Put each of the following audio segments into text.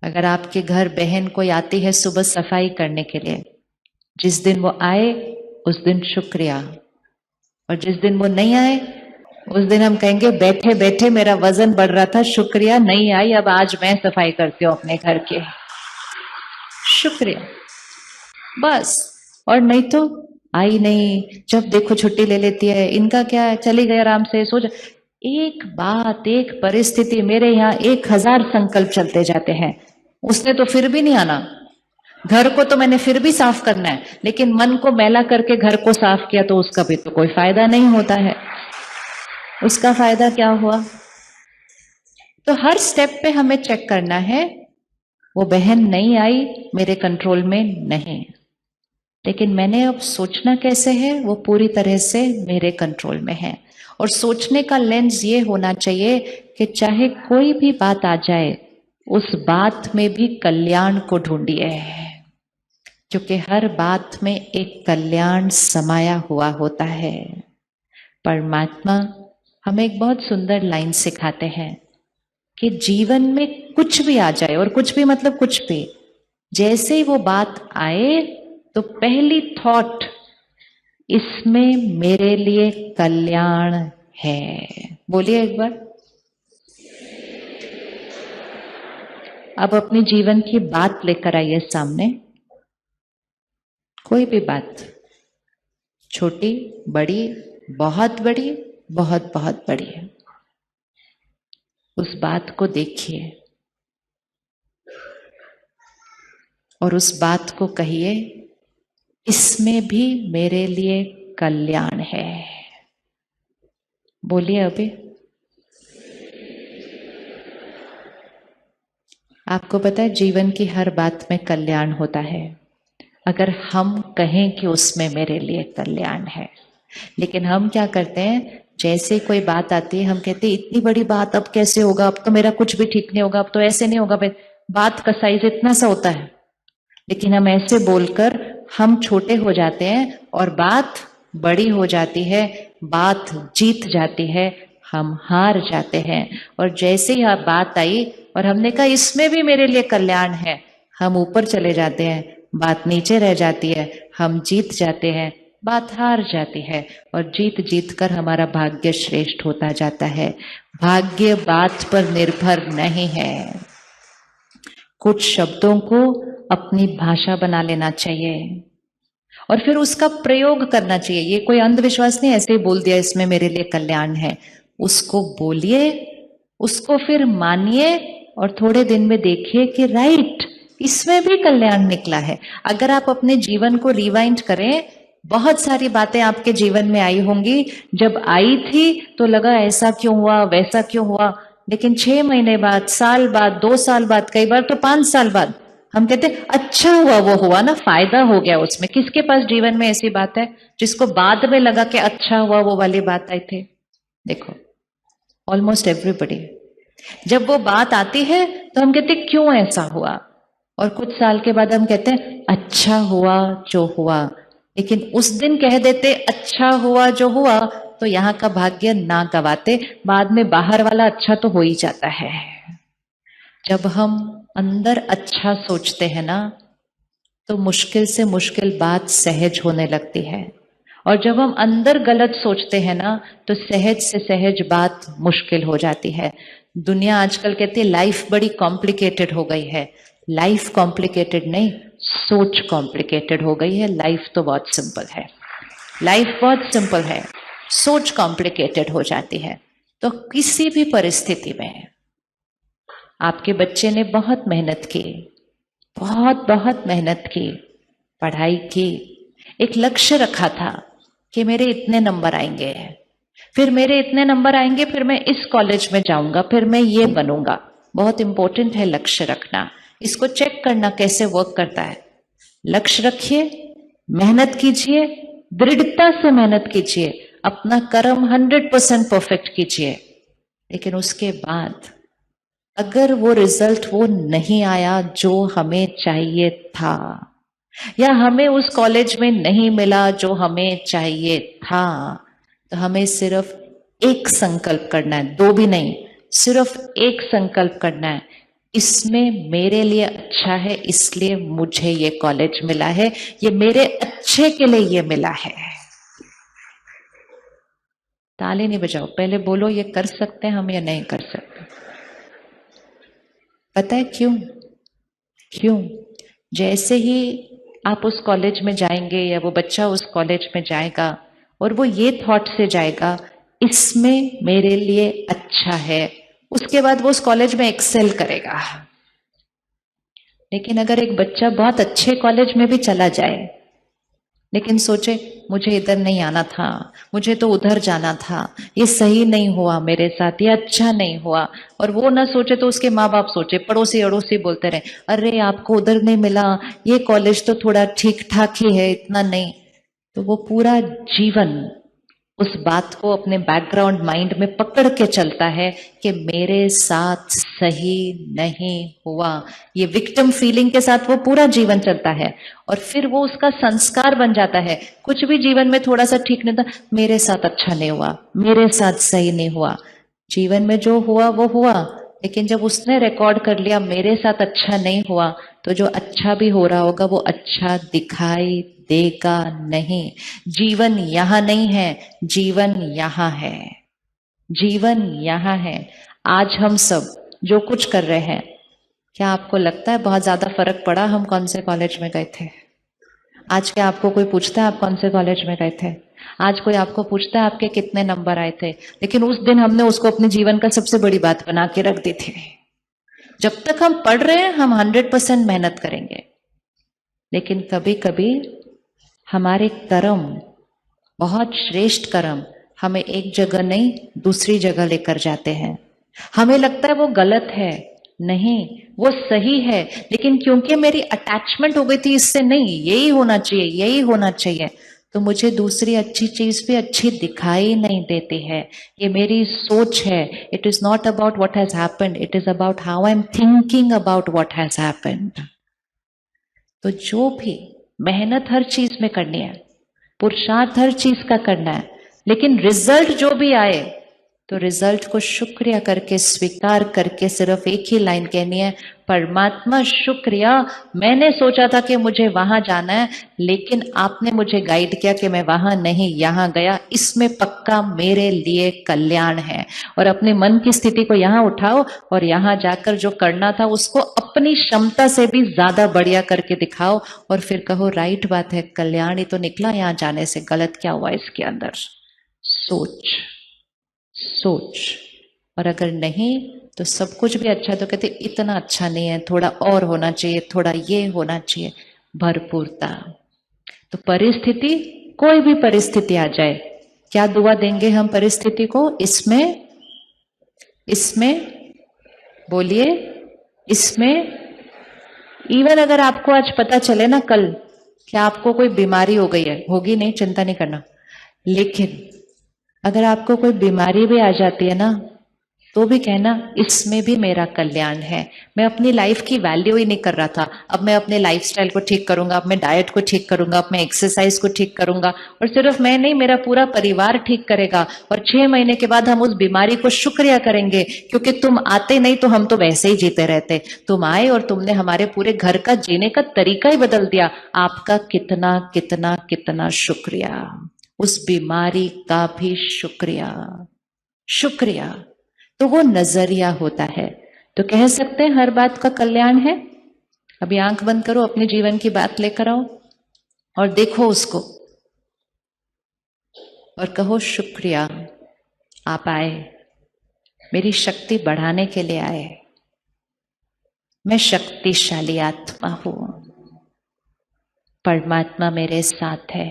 अगर आपके घर बहन कोई आती है सुबह सफाई करने के लिए, जिस दिन वो आए उस दिन शुक्रिया, और जिस दिन वो नहीं आए उस दिन हम कहेंगे बैठे बैठे मेरा वजन बढ़ रहा था, शुक्रिया नहीं आई, अब आज मैं सफाई करती हूँ अपने घर के, शुक्रिया बस। और नहीं तो आई नहीं, जब देखो छुट्टी ले लेती है, इनका क्या है, चली गई आराम से सो जा। एक बात, एक परिस्थिति, मेरे यहाँ 1000 संकल्प चलते जाते हैं, उसने तो फिर भी नहीं आना। घर को तो मैंने फिर भी साफ करना है, लेकिन मन को मैला करके घर को साफ किया तो उसका भी तो कोई फायदा नहीं होता है। उसका फायदा क्या हुआ? तो हर स्टेप पे हमें चेक करना है, वो बहन नहीं आई मेरे कंट्रोल में नहीं, लेकिन मैंने अब सोचना कैसे है वो पूरी तरह से मेरे कंट्रोल में है। और सोचने का लेंस ये होना चाहिए कि चाहे कोई भी बात आ जाए, उस बात में भी कल्याण को ढूंढिए, क्योंकि हर बात में एक कल्याण समाया हुआ होता है। परमात्मा हमें एक बहुत सुंदर लाइन सिखाते हैं कि जीवन में कुछ भी आ जाए, और कुछ भी मतलब कुछ भी, जैसे ही वो बात आए तो पहली थॉट, इसमें मेरे लिए कल्याण है। बोलिए एक बार। अब अपने जीवन की बात लेकर आइए सामने, कोई भी बात, छोटी बड़ी, बहुत बड़ी, बहुत बहुत बड़ी है, उस बात को देखिए और उस बात को कहिए, इसमें भी मेरे लिए कल्याण है। बोलिए अभी। आपको पता है जीवन की हर बात में कल्याण होता है, अगर हम कहें कि उसमें मेरे लिए कल्याण है। लेकिन हम क्या करते हैं, जैसे कोई बात आती है हम कहते हैं इतनी बड़ी बात अब कैसे होगा, अब तो मेरा कुछ भी ठीक नहीं होगा, अब तो ऐसे नहीं होगा। भाई बात का साइज इतना सा होता है, लेकिन हम ऐसे बोलकर हम छोटे हो जाते हैं और बात बड़ी हो जाती है, बात जीत जाती है, हम हार जाते हैं। और जैसे ही बात आई और हमने कहा इसमें भी मेरे लिए कल्याण है, हम ऊपर चले जाते हैं, बात नीचे रह जाती है, हम जीत जाते हैं, बात हार जाती है, और जीत जीत कर हमारा भाग्य श्रेष्ठ होता जाता है। भाग्य बात पर निर्भर नहीं है। कुछ शब्दों को अपनी भाषा बना लेना चाहिए और फिर उसका प्रयोग करना चाहिए। ये कोई अंधविश्वास नहीं, ऐसे ही बोल दिया इसमें मेरे लिए कल्याण है। उसको बोलिए, उसको फिर मानिए, और थोड़े दिन में देखिए कि राइट, इसमें भी कल्याण निकला है। अगर आप अपने जीवन को रिवाइंड करें, बहुत सारी बातें आपके जीवन में आई होंगी, जब आई थी तो लगा ऐसा क्यों हुआ, वैसा क्यों हुआ, लेकिन 6 महीने बाद, साल बाद, 2 साल बाद, कई बार तो 5 साल बाद हम कहते अच्छा हुआ वो हुआ ना, फायदा हो गया उसमें। किसके पास जीवन में ऐसी बात है जिसको बाद में लगा कि अच्छा हुआ वो वाली बात आई थी? देखो, ऑलमोस्ट एवरीबडी। जब वो बात आती है तो हम कहते क्यों ऐसा हुआ, और कुछ साल के बाद हम कहते हैं अच्छा हुआ जो हुआ। लेकिन उस दिन कह देते अच्छा हुआ जो हुआ तो यहाँ का भाग्य ना गवाते, बाद में बाहर वाला अच्छा तो हो ही जाता है। जब हम अंदर अच्छा सोचते हैं ना, तो मुश्किल से मुश्किल बात सहज होने लगती है, और जब हम अंदर गलत सोचते हैं ना, तो सहज से सहज बात मुश्किल हो जाती है। दुनिया आजकल कहती है लाइफ बड़ी कॉम्प्लिकेटेड हो गई है। लाइफ कॉम्प्लिकेटेड नहीं, सोच कॉम्प्लिकेटेड हो गई है। लाइफ तो बहुत सिंपल है, लाइफ बहुत सिंपल है, सोच कॉम्प्लिकेटेड हो जाती है। तो किसी भी परिस्थिति में आपके बच्चे ने बहुत मेहनत की, बहुत बहुत मेहनत की, पढ़ाई की, एक लक्ष्य रखा था कि मेरे इतने नंबर आएंगे, फिर मेरे इतने नंबर आएंगे, फिर मैं इस कॉलेज में जाऊंगा, फिर मैं ये बनूंगा। बहुत इंपॉर्टेंट है लक्ष्य रखना। इसको चेक करना कैसे वर्क करता है। लक्ष्य रखिए, मेहनत कीजिए, दृढ़ता से मेहनत कीजिए, अपना कर्म 100% परफेक्ट कीजिए। लेकिन उसके बाद अगर वो रिजल्ट वो नहीं आया जो हमें चाहिए था, या हमें उस कॉलेज में नहीं मिला जो हमें चाहिए था, तो हमें सिर्फ एक संकल्प करना है, 2 भी नहीं, सिर्फ एक संकल्प करना है इसमें मेरे लिए अच्छा है, इसलिए मुझे ये कॉलेज मिला है, ये मेरे अच्छे के लिए ये मिला है। ताली नहीं बजाओ, पहले बोलो ये कर सकते हैं हम या नहीं कर सकते। पता है क्यों? क्यों? जैसे ही आप उस कॉलेज में जाएंगे या वो बच्चा उस कॉलेज में जाएगा और वो ये थॉट से जाएगा इसमें मेरे लिए अच्छा है, उसके बाद वो उस कॉलेज में एक्सेल करेगा। लेकिन अगर एक बच्चा बहुत अच्छे कॉलेज में भी चला जाए लेकिन सोचे मुझे इधर नहीं आना था, मुझे तो उधर जाना था, ये सही नहीं हुआ मेरे साथ, ये अच्छा नहीं हुआ, और वो ना सोचे तो उसके माँ बाप सोचे, पड़ोसी अड़ोसी बोलते रहे अरे आपको उधर नहीं मिला, ये कॉलेज तो थोड़ा ठीक ठाक ही है, इतना नहीं। तो वो पूरा जीवन उस बात को अपने बैकग्राउंड माइंड में पकड़ के चलता है कि मेरे साथ सही नहीं हुआ। ये विक्टिम फीलिंग के साथ वो पूरा जीवन चलता है और फिर वो उसका संस्कार बन जाता है। कुछ भी जीवन में थोड़ा सा ठीक नहीं था, मेरे साथ अच्छा नहीं हुआ, मेरे साथ सही नहीं हुआ। जीवन में जो हुआ वो हुआ, लेकिन जब उसने रिकॉर्ड कर लिया मेरे साथ अच्छा नहीं हुआ, तो जो अच्छा भी हो रहा होगा वो अच्छा दिखाई देगा नहीं। जीवन यहां नहीं है, जीवन यहां है। जीवन यहां है। आज हम सब जो कुछ कर रहे हैं, क्या आपको लगता है बहुत ज्यादा फर्क पड़ा हम कौन से कॉलेज में गए थे? आज क्या आपको कोई पूछता है आप कौन से कॉलेज में गए थे? आज कोई आपको पूछता है आपके कितने नंबर आए थे? लेकिन उस दिन हमने उसको अपने जीवन का सबसे बड़ी बात बना के रख दी थी। जब तक हम पढ़ रहे हैं हम 100% मेहनत करेंगे, लेकिन कभी कभी हमारे कर्म, बहुत श्रेष्ठ कर्म, हमें एक जगह नहीं दूसरी जगह लेकर जाते हैं। हमें लगता है वो गलत है, नहीं वो सही है, लेकिन क्योंकि मेरी अटैचमेंट हो गई थी इससे, नहीं यही होना चाहिए, यही होना चाहिए, तो मुझे दूसरी अच्छी चीज भी अच्छी दिखाई नहीं देती है। ये मेरी सोच है। It is not about what has happened, it is about how I am thinking about what has happened. तो जो भी मेहनत हर चीज में करनी है, पुरुषार्थ हर चीज का करना है, लेकिन रिजल्ट जो भी आए तो रिजल्ट को शुक्रिया करके स्वीकार करके सिर्फ एक ही लाइन कहनी है, परमात्मा शुक्रिया, मैंने सोचा था कि मुझे वहां जाना है, लेकिन आपने मुझे गाइड किया कि मैं वहां नहीं यहां गया, इसमें पक्का मेरे लिए कल्याण है। और अपने मन की स्थिति को यहां उठाओ और यहां जाकर जो करना था उसको अपनी क्षमता से भी ज्यादा बढ़िया करके दिखाओ, और फिर कहो राइट बात है, कल्याण ही तो निकला यहां जाने से, गलत क्या हुआ इसके अंदर? सोच, सोच। और अगर नहीं तो सब कुछ भी अच्छा तो कहते इतना अच्छा नहीं है, थोड़ा और होना चाहिए, थोड़ा ये होना चाहिए, भरपूरता। तो परिस्थिति, कोई भी परिस्थिति आ जाए, क्या दुआ देंगे हम परिस्थिति को? इसमें, इसमें बोलिए, इसमें। इवन अगर आपको आज पता चले ना कल कि आपको कोई बीमारी हो गई है, होगी नहीं चिंता नहीं करना, लेकिन अगर आपको कोई बीमारी भी आ जाती है ना, तो भी कहना इसमें भी मेरा कल्याण है। मैं अपनी लाइफ की वैल्यू ही नहीं कर रहा था, अब मैं अपने लाइफस्टाइल को ठीक करूंगा, अब मैं डाइट को ठीक करूंगा, अब मैं एक्सरसाइज को ठीक करूंगा, और सिर्फ मैं नहीं मेरा पूरा परिवार ठीक करेगा। और 6 महीने के बाद हम उस बीमारी को शुक्रिया करेंगे, क्योंकि तुम आते नहीं तो हम तो वैसे ही जीते रहते, तुम आए और तुमने हमारे पूरे घर का जीने का तरीका ही बदल दिया। आपका कितना कितना कितना शुक्रिया, उस बीमारी का भी शुक्रिया, शुक्रिया। तो वो नजरिया होता है। तो कह सकते हैं हर बात का कल्याण है। अभी आंख बंद करो, अपने जीवन की बात लेकर आओ और देखो उसको, और कहो शुक्रिया, आप आए, मेरी शक्ति बढ़ाने के लिए आए, मैं शक्तिशाली आत्मा हूं, परमात्मा मेरे साथ है,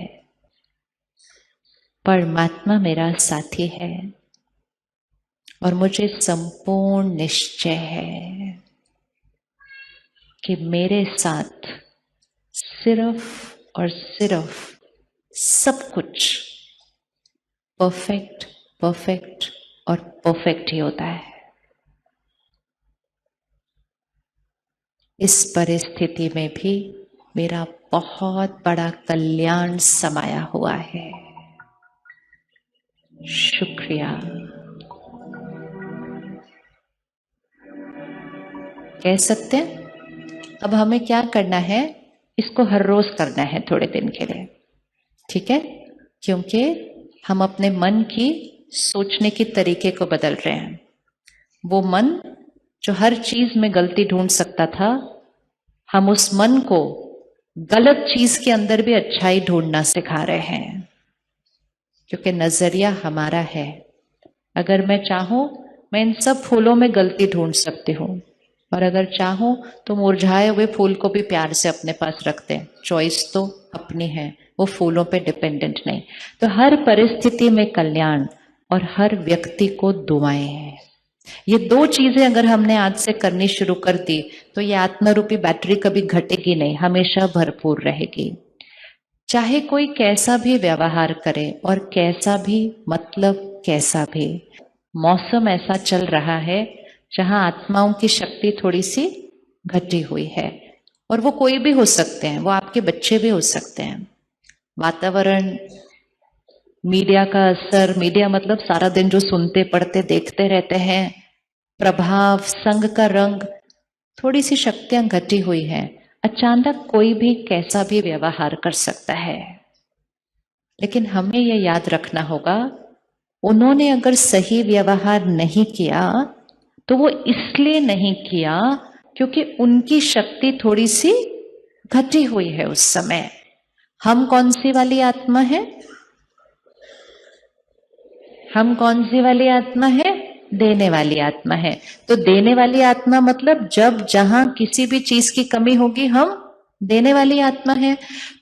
परमात्मा मेरा साथी है, और मुझे संपूर्ण निश्चय है कि मेरे साथ सिर्फ और सिर्फ सब कुछ परफेक्ट, परफेक्ट और परफेक्ट ही होता है। इस परिस्थिति में भी मेरा बहुत बड़ा कल्याण समाया हुआ है। शुक्रिया। कह सकते हैं? अब हमें क्या करना है, इसको हर रोज करना है थोड़े दिन के लिए, ठीक है? क्योंकि हम अपने मन की सोचने के तरीके को बदल रहे हैं। वो मन जो हर चीज में गलती ढूंढ सकता था, हम उस मन को गलत चीज के अंदर भी अच्छाई ढूंढना सिखा रहे हैं, क्योंकि नजरिया हमारा है। अगर मैं चाहूं, मैं इन सब फूलों में गलती ढूंढ सकती हूँ, और अगर चाहूं तो मुरझाए हुए फूल को भी प्यार से अपने पास रखते हैं। चॉइस तो अपनी है, वो फूलों पे डिपेंडेंट नहीं। तो हर परिस्थिति में कल्याण और हर व्यक्ति को दुआएं हैं। ये दो चीजें अगर हमने आज से करनी शुरू कर दी तो ये आत्मरूपी बैटरी कभी घटेगी नहीं, हमेशा भरपूर रहेगी। चाहे कोई कैसा भी व्यवहार करे और कैसा भी, मतलब कैसा भी, मौसम ऐसा चल रहा है जहां आत्माओं की शक्ति थोड़ी सी घटी हुई है, और वो कोई भी हो सकते हैं, वो आपके बच्चे भी हो सकते हैं। वातावरण, मीडिया का असर, मीडिया मतलब सारा दिन जो सुनते पढ़ते देखते रहते हैं, प्रभाव, संग का रंग, थोड़ी सी शक्तियां घटी हुई हैं। अचानक कोई भी कैसा भी व्यवहार कर सकता है, लेकिन हमें यह याद रखना होगा, उन्होंने अगर सही व्यवहार नहीं किया तो वो इसलिए नहीं किया क्योंकि उनकी शक्ति थोड़ी सी घटी हुई है उस समय। हम कौन सी वाली आत्मा है? हम कौन सी वाली आत्मा है? देने वाली आत्मा है। तो देने वाली आत्मा मतलब जब जहां किसी भी चीज की कमी होगी, हम देने वाली आत्मा है।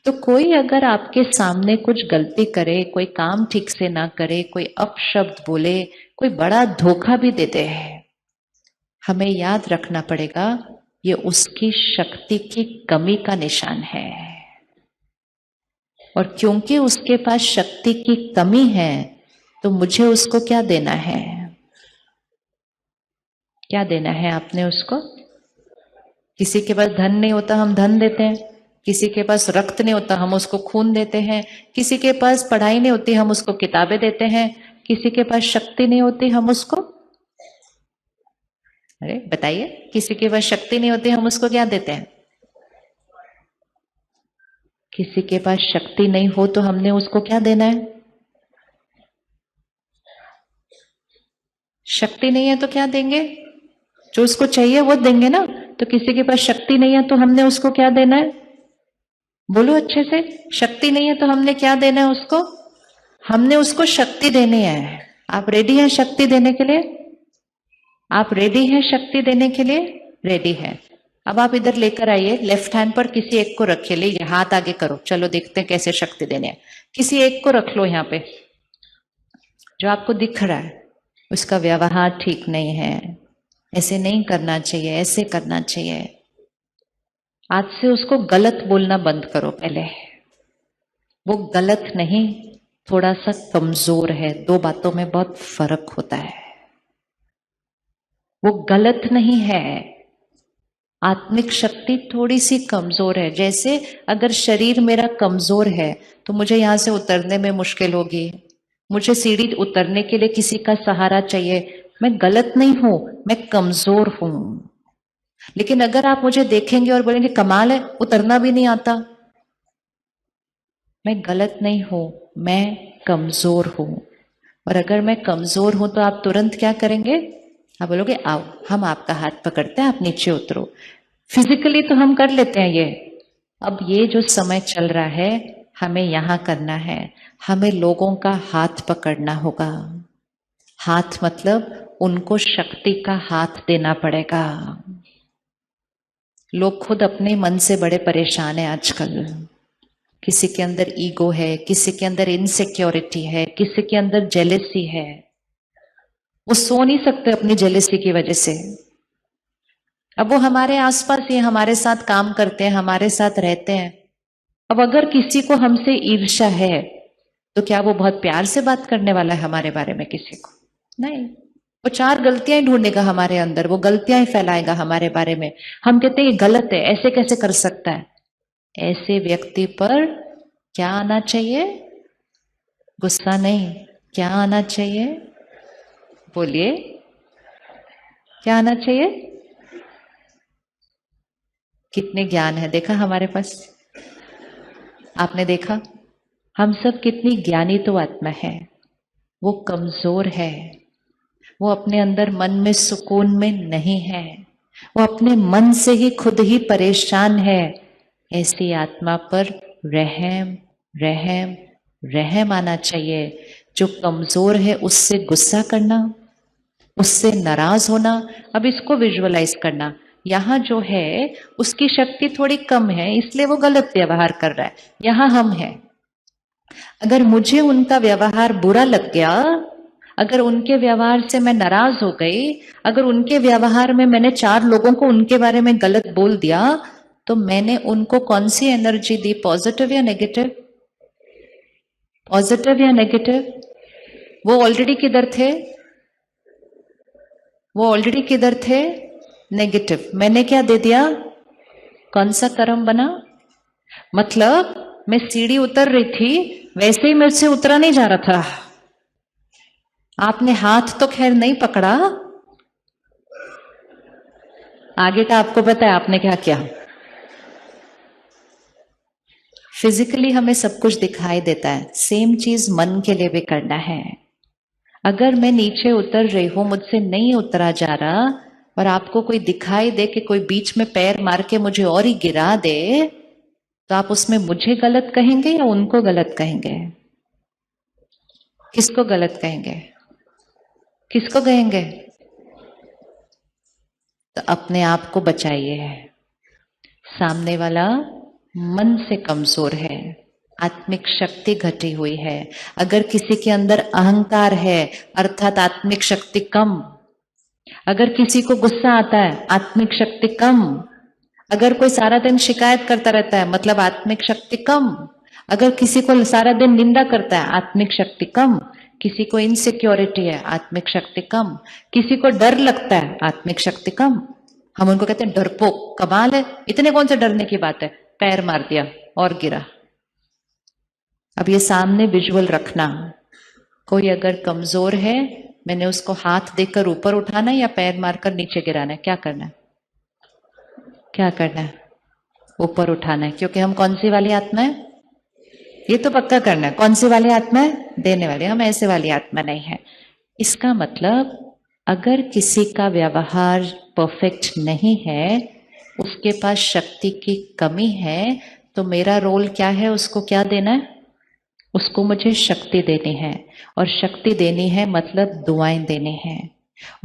तो कोई अगर आपके सामने कुछ गलती करे, कोई काम ठीक से ना करे, कोई अपशब्द बोले, कोई बड़ा धोखा भी देते हैं, हमें याद रखना पड़ेगा ये उसकी शक्ति की कमी का निशान है। और क्योंकि उसके पास शक्ति की कमी है तो मुझे उसको क्या देना है? क्या देना है आपने उसको? किसी के पास धन नहीं होता, हम धन देते हैं। किसी के पास रक्त नहीं होता, हम उसको खून देते हैं। किसी के पास पढ़ाई नहीं होती, हम उसको किताबें देते हैं। किसी के पास शक्ति नहीं होती, हम उसको, अरे बताइए, किसी के पास शक्ति नहीं होती, हम उसको क्या देते हैं? किसी के पास शक्ति नहीं हो तो हमने उसको क्या देना है? शक्ति नहीं है तो क्या देंगे? जो उसको चाहिए वो देंगे ना। तो किसी के पास शक्ति नहीं है तो हमने उसको क्या देना है? बोलो अच्छे से। शक्ति नहीं है तो हमने क्या देना है उसको? हमने उसको शक्ति देनी है। आप रेडी हैं शक्ति देने के लिए? आप रेडी हैं शक्ति देने के लिए? रेडी है। अब आप इधर लेकर आइए, लेफ्ट हैंड पर किसी एक को रखिए, ले हाथ आगे करो, चलो देखते हैं कैसे शक्ति देने हैं। किसी एक को रख लो यहाँ पे जो आपको दिख रहा है उसका व्यवहार ठीक नहीं है, ऐसे नहीं करना चाहिए, ऐसे करना चाहिए। आज से उसको गलत बोलना बंद करो पहले। वो गलत नहीं, थोड़ा सा कमजोर है। दो बातों में बहुत फर्क होता है। वो गलत नहीं है, आत्मिक शक्ति थोड़ी सी कमजोर है। जैसे अगर शरीर मेरा कमजोर है तो मुझे यहां से उतरने में मुश्किल होगी, मुझे सीढ़ी उतरने के लिए किसी का सहारा चाहिए। मैं गलत नहीं हूं, मैं कमजोर हूं। लेकिन अगर आप मुझे देखेंगे और बोलेंगे कमाल है, उतरना भी नहीं आता, मैं गलत नहीं हूं, मैं कमजोर हूं। और अगर मैं कमजोर हूं तो आप तुरंत क्या करेंगे? आप बोलोगे आओ, हम आपका हाथ पकड़ते हैं, आप नीचे उतरो। फिजिकली तो हम कर लेते हैं ये। अब ये जो समय चल रहा है, हमें यहां करना है। हमें लोगों का हाथ पकड़ना होगा। हाथ मतलब उनको शक्ति का हाथ देना पड़ेगा। लोग खुद अपने मन से बड़े परेशान हैं आजकल। किसी के अंदर ईगो है, किसी के अंदर इनसिक्योरिटी है, किसी के अंदर जेलेसी है। वो सो नहीं सकते अपनी जेलेसी की वजह से। अब वो हमारे आसपास ही हमारे साथ काम करते हैं, हमारे साथ रहते हैं। अब अगर किसी को हमसे ईर्ष्या है तो क्या वो बहुत प्यार से बात करने वाला है हमारे बारे में किसी को? नहीं, वो चार गलतियां ही ढूंढेगा हमारे अंदर, वो गलतियां ही फैलाएगा हमारे बारे में। हम कहते हैं ये गलत है, ऐसे कैसे कर सकता है। ऐसे व्यक्ति पर क्या आना चाहिए? गुस्सा नहीं, क्या आना चाहिए? बोलिए, क्या आना चाहिए? कितने ज्ञान है, देखा हमारे पास? आपने देखा हम सब कितनी ज्ञानी तो आत्मा है, वो कमजोर है, वो अपने अंदर मन में सुकून में नहीं है, वो अपने मन से ही खुद ही परेशान है। ऐसी आत्मा पर रहम रहम रहम आना चाहिए। जो कमजोर है उससे गुस्सा करना, उससे नाराज होना। अब इसको विजुअलाइज करना, यहां जो है उसकी शक्ति थोड़ी कम है इसलिए वो गलत व्यवहार कर रहा है, यहां हम हैं। अगर मुझे उनका व्यवहार बुरा लग गया, अगर उनके व्यवहार से मैं नाराज हो गई, अगर उनके व्यवहार में मैंने 4 लोगों को उनके बारे में गलत बोल दिया, तो मैंने उनको कौन सी एनर्जी दी, पॉजिटिव या नेगेटिव? पॉजिटिव या नेगेटिव? वो ऑलरेडी किधर थे? वो ऑलरेडी किधर थे? नेगेटिव। मैंने क्या दे दिया? कौन सा कर्म बना? मतलब मैं सीढ़ी उतर रही थी, वैसे ही मुझसे उतरा नहीं जा रहा था। आपने हाथ तो खैर नहीं पकड़ा, आगे का आपको पता है आपने क्या किया। फिजिकली हमें सब कुछ दिखाई देता है, सेम चीज मन के लिए भी करना है। अगर मैं नीचे उतर रही हूं, मुझसे नहीं उतरा जा रहा, और आपको कोई दिखाई दे कि कोई बीच में पैर मार के मुझे और ही गिरा दे, तो आप उसमें मुझे गलत कहेंगे या उनको गलत कहेंगे? किसको गलत कहेंगे? किसको कहेंगे? तो अपने आप को बचाइए। सामने वाला मन से कमजोर है, आत्मिक शक्ति घटी हुई है। अगर किसी के अंदर अहंकार है अर्थात आत्मिक शक्ति कम। अगर किसी को गुस्सा आता है, आत्मिक शक्ति कम। अगर कोई सारा दिन शिकायत करता रहता है, मतलब आत्मिक शक्ति कम। अगर किसी को सारा दिन निंदा करता है, आत्मिक शक्ति कम। किसी को इनसिक्योरिटी है, आत्मिक शक्ति कम। किसी को डर लगता है, आत्मिक शक्ति कम। हम उनको कहते हैं डरपोक, कमाल है, इतने कौन से डरने की बात है, पैर मार दिया और गिरा। अब ये सामने विजुअल रखना, कोई अगर कमजोर है, मैंने उसको हाथ देकर ऊपर उठाना है या पैर मारकर नीचे गिराना है? क्या करना है? क्या करना है? ऊपर उठाना है, क्योंकि हम कौन सी वाली आत्मा है? ये तो पक्का करना है। कौन सी वाली आत्मा है? देने वाली। हम ऐसे वाली आत्मा नहीं है। इसका मतलब अगर किसी का व्यवहार परफेक्ट नहीं है, उसके पास शक्ति की कमी है, तो मेरा रोल क्या है? उसको क्या देना है? उसको मुझे शक्ति देनी है। और शक्ति देनी है मतलब दुआएं देनी है।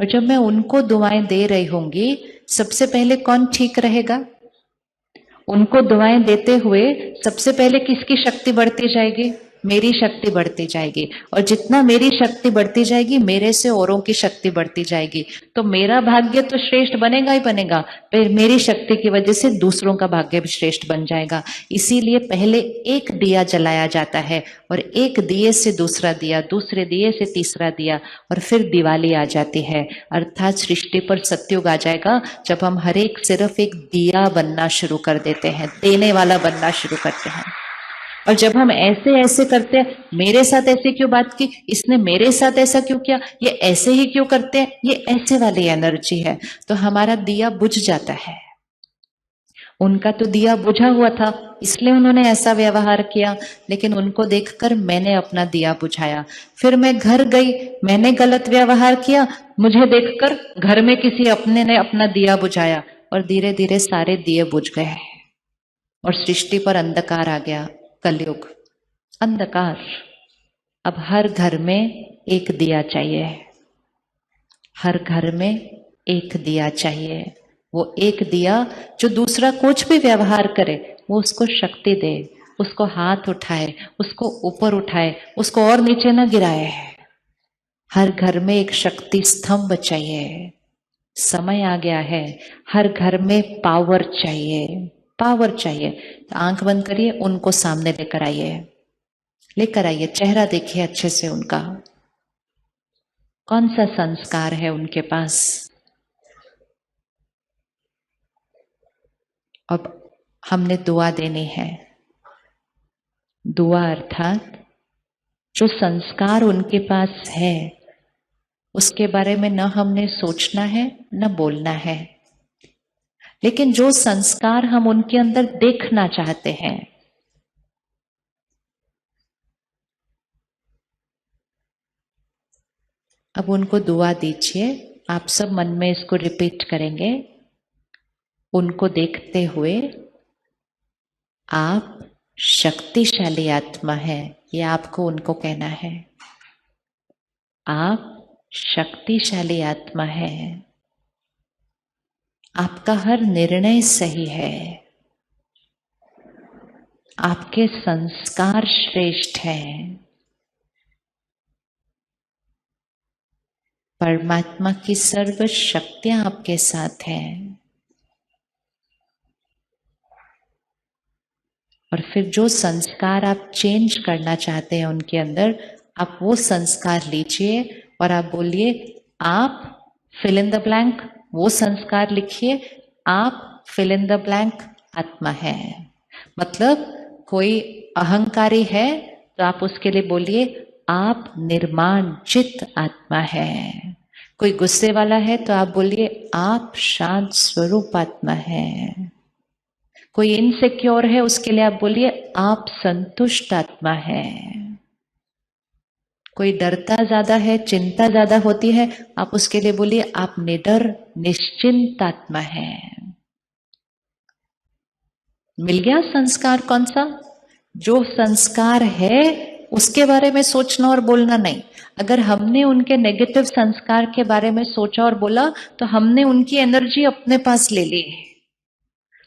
और जब मैं उनको दुआएं दे रही होंगी, सबसे पहले कौन ठीक रहेगा? उनको दुआएं देते हुए सबसे पहले किसकी शक्ति बढ़ती जाएगी? मेरी शक्ति बढ़ती जाएगी। और जितना मेरी शक्ति बढ़ती जाएगी, मेरे से औरों की शक्ति बढ़ती जाएगी। तो मेरा भाग्य तो श्रेष्ठ बनेगा ही बनेगा, फिर मेरी शक्ति की वजह से दूसरों का भाग्य भी श्रेष्ठ बन जाएगा। इसीलिए पहले एक दिया जलाया जाता है, और एक दिए से दूसरा दिया, दूसरे दिए से तीसरा दिया, और फिर दिवाली आ जाती है। अर्थात सृष्टि पर सत्युग आ जाएगा, जब हम हर एक सिर्फ एक दिया बनना शुरू कर देते हैं, देने वाला बनना शुरू करते हैं। और जब हम ऐसे ऐसे करते हैं, मेरे साथ ऐसे क्यों बात की, इसने मेरे साथ ऐसा क्यों किया, ये ऐसे ही क्यों करते हैं, ये ऐसे वाली एनर्जी है, तो हमारा दिया बुझ जाता है। उनका तो दिया बुझा हुआ था, इसलिए उन्होंने ऐसा व्यवहार किया, लेकिन उनको देखकर मैंने अपना दिया बुझाया। फिर मैं घर गई, मैंने गलत व्यवहार किया, मुझे देखकर घर में किसी अपने ने अपना दिया बुझाया, और धीरे धीरे सारे दिए बुझ गए, और सृष्टि पर अंधकार आ गया। कलयुग, अंधकार। अब हर घर में एक दिया चाहिए, हर घर में एक दिया चाहिए। वो एक दिया जो दूसरा कुछ भी व्यवहार करे, वो उसको शक्ति दे, उसको हाथ उठाए, उसको ऊपर उठाए, उसको और नीचे न गिराए। हर घर में एक शक्ति स्तंभ चाहिए। समय आ गया है, हर घर में पावर चाहिए, पावर चाहिए। तो आंख बंद करिए, उनको सामने लेकर आइए, लेकर आइए, चेहरा देखिए अच्छे से उनका। कौन सा संस्कार है उनके पास? अब हमने दुआ देनी है। दुआ अर्थात जो संस्कार उनके पास है, उसके बारे में न हमने सोचना है न बोलना है, लेकिन जो संस्कार हम उनके अंदर देखना चाहते हैं, अब उनको दुआ दीजिए। आप सब मन में इसको रिपीट करेंगे, उनको देखते हुए। आप शक्तिशाली आत्मा है, ये आपको उनको कहना है। आप शक्तिशाली आत्मा है, आपका हर निर्णय सही है, आपके संस्कार श्रेष्ठ हैं, परमात्मा की सर्व शक्तियां आपके साथ हैं। और फिर जो संस्कार आप चेंज करना चाहते हैं उनके अंदर, आप वो संस्कार लीजिए और आप बोलिए, आप फिल इन द ब्लैंक, वो संस्कार लिखिए, आप फिल इन द ब्लैंक आत्मा है। मतलब कोई अहंकारी है तो आप उसके लिए बोलिए, आप निर्माण चित्त आत्मा है। कोई गुस्से वाला है तो आप बोलिए, आप शांत स्वरूप आत्मा है। कोई इनसिक्योर है उसके लिए आप बोलिए, आप संतुष्ट आत्मा है। कोई डरता ज्यादा है, चिंता ज्यादा होती है, आप उसके लिए बोलिए, आप निडर निश्चिंत आत्मा है। मिल गया संस्कार कौन सा? जो संस्कार है उसके बारे में सोचना और बोलना नहीं। अगर हमने उनके नेगेटिव संस्कार के बारे में सोचा और बोला तो हमने उनकी एनर्जी अपने पास ले ली।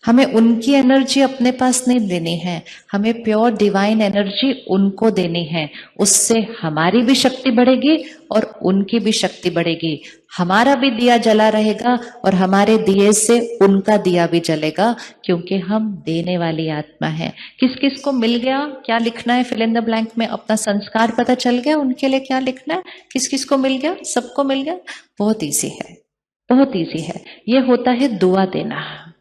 हमें उनकी एनर्जी अपने पास नहीं देनी है, हमें प्योर डिवाइन एनर्जी उनको देनी है। उससे हमारी भी शक्ति बढ़ेगी और उनकी भी शक्ति बढ़ेगी। हमारा भी दिया जला रहेगा और हमारे दिए से उनका दिया भी जलेगा, क्योंकि हम देने वाली आत्मा है। किस किस को मिल गया क्या लिखना है फिल इन द ब्लैंक में? अपना संस्कार पता चल गया उनके लिए क्या लिखना है? किस किस को मिल गया? सबको मिल गया? बहुत ईजी है, बहुत ईजी है। ये होता है दुआ देना।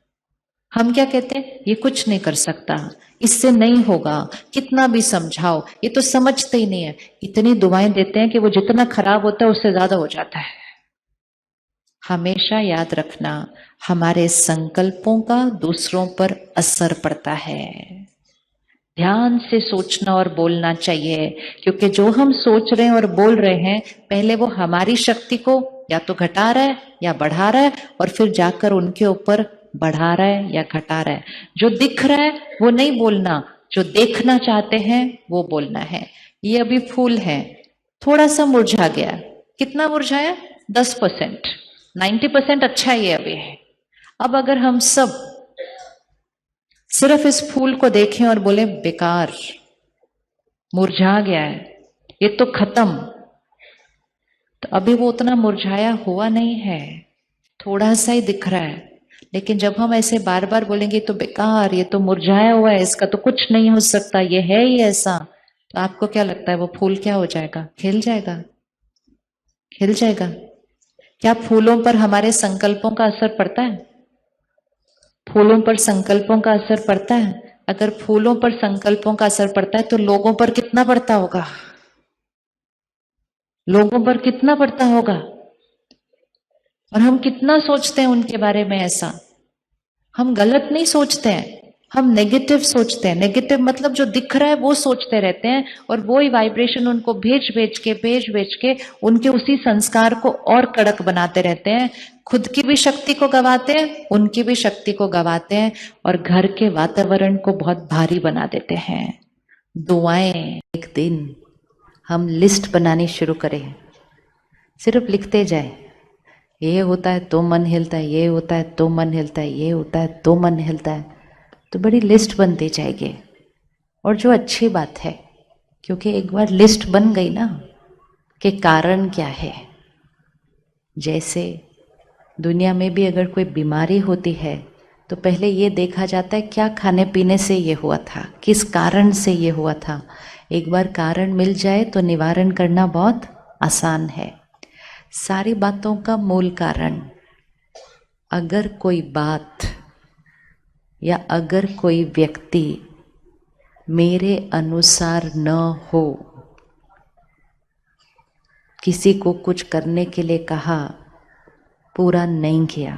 हम क्या कहते हैं, ये कुछ नहीं कर सकता, इससे नहीं होगा, कितना भी समझाओ ये तो समझते ही नहीं है। इतनी दुआएं देते हैं कि वो जितना खराब होता है उससे ज्यादा हो जाता है। हमेशा याद रखना, हमारे संकल्पों का दूसरों पर असर पड़ता है। ध्यान से सोचना और बोलना चाहिए, क्योंकि जो हम सोच रहे हैं और बोल रहे हैं, पहले वो हमारी शक्ति को या तो घटा रहा है या बढ़ा रहा है, और फिर जाकर उनके ऊपर बढ़ा रहा है या घटा रहा है। जो दिख रहा है वो नहीं बोलना, जो देखना चाहते हैं वो बोलना है। ये अभी फूल है, थोड़ा सा मुरझा गया। कितना मुरझाया? 10%। 90% अच्छा ही है अभी। अब अगर हम सब सिर्फ इस फूल को देखें और बोले, बेकार, मुरझा गया है, ये तो खत्म, तो अभी वो उतना मुरझाया हुआ नहीं है, थोड़ा सा ही दिख रहा है। लेकिन जब हम ऐसे बार बार बोलेंगे तो बेकार, ये तो मुरझाया हुआ है, इसका तो कुछ नहीं हो सकता, ये है ही ऐसा, तो आपको क्या लगता है वो फूल क्या हो जाएगा? खिल जाएगा, खिल जाएगा। क्या फूलों पर हमारे संकल्पों का असर पड़ता है? फूलों पर संकल्पों का असर पड़ता है? अगर फूलों पर संकल्पों का असर पड़ता है तो लोगों पर कितना पड़ता होगा? लोगों पर कितना पड़ता होगा? और हम कितना सोचते हैं उनके बारे में ऐसा? हम गलत नहीं सोचते हैं, हम नेगेटिव सोचते हैं। नेगेटिव मतलब जो दिख रहा है वो सोचते रहते हैं, और वो ही वाइब्रेशन उनको भेज भेज के उनके उसी संस्कार को और कड़क बनाते रहते हैं। खुद की भी शक्ति को गवाते हैं, उनकी भी शक्ति को गवाते हैं, और घर के वातावरण को बहुत भारी बना देते हैं। दुआएं, एक दिन हम लिस्ट बनानी शुरू करें, सिर्फ लिखते जाए, ये होता है तो मन हिलता है, ये होता है तो मन हिलता है, ये होता है तो मन हिलता है, तो बड़ी लिस्ट बनती जाएगी। और जो अच्छी बात है, क्योंकि एक बार लिस्ट बन गई ना कि कारण क्या है। जैसे दुनिया में भी अगर कोई बीमारी होती है तो पहले ये देखा जाता है क्या खाने पीने से ये हुआ था, किस कारण से ये हुआ था। एक बार कारण मिल जाए तो निवारण करना बहुत आसान है। सारी बातों का मूल कारण, अगर कोई बात या अगर कोई व्यक्ति मेरे अनुसार न हो, किसी को कुछ करने के लिए कहा, पूरा नहीं किया,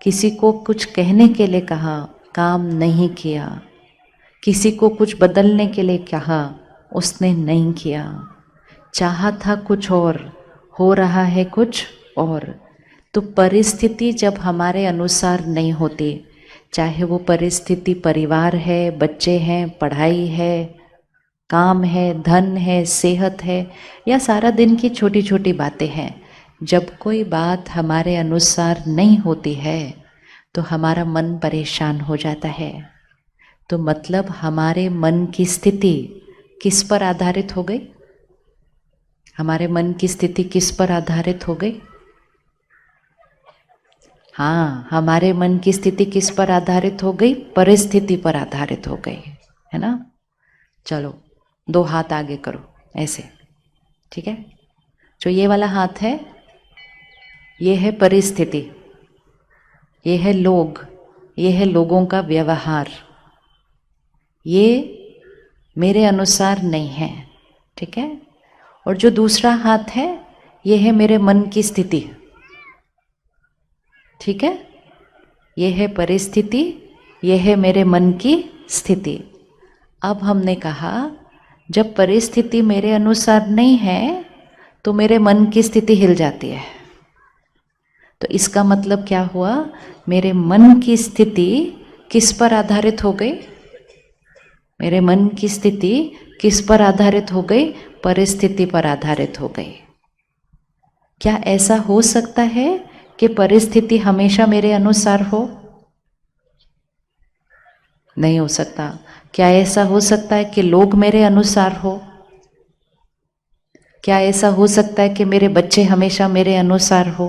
किसी को कुछ कहने के लिए कहा, काम नहीं किया। किसी को कुछ बदलने के लिए कहा, उसने नहीं किया। चाहा था कुछ और, हो रहा है कुछ और। तो परिस्थिति जब हमारे अनुसार नहीं होती, चाहे वो परिस्थिति परिवार है, बच्चे हैं, पढ़ाई है, काम है, धन है, सेहत है, या सारा दिन की छोटी छोटी बातें हैं, जब कोई बात हमारे अनुसार नहीं होती है तो हमारा मन परेशान हो जाता है। तो मतलब हमारे मन की स्थिति किस पर आधारित हो गई? हमारे मन की स्थिति किस पर आधारित हो गई? हाँ, हमारे मन की स्थिति किस पर आधारित हो गई? परिस्थिति पर आधारित हो गई, है ना। चलो 2 हाथ आगे करो ऐसे, ठीक है। जो ये वाला हाथ है, ये है परिस्थिति, ये है लोग, ये है लोगों का व्यवहार, ये मेरे अनुसार नहीं है, ठीक है। और जो दूसरा हाथ है, ये है मेरे मन की स्थिति, ठीक है। ये है परिस्थिति, ये है मेरे मन की स्थिति। अब हमने कहा जब परिस्थिति मेरे अनुसार नहीं है तो मेरे मन की स्थिति हिल जाती है। तो इसका मतलब क्या हुआ? मेरे मन की स्थिति किस पर आधारित हो गई? मेरे मन की स्थिति किस पर आधारित हो गई? परिस्थिति पर आधारित हो गई। क्या ऐसा हो सकता है कि परिस्थिति हमेशा मेरे अनुसार हो? नहीं हो सकता। क्या ऐसा हो सकता है कि लोग मेरे अनुसार हो? क्या ऐसा हो सकता है कि मेरे बच्चे हमेशा मेरे अनुसार हो?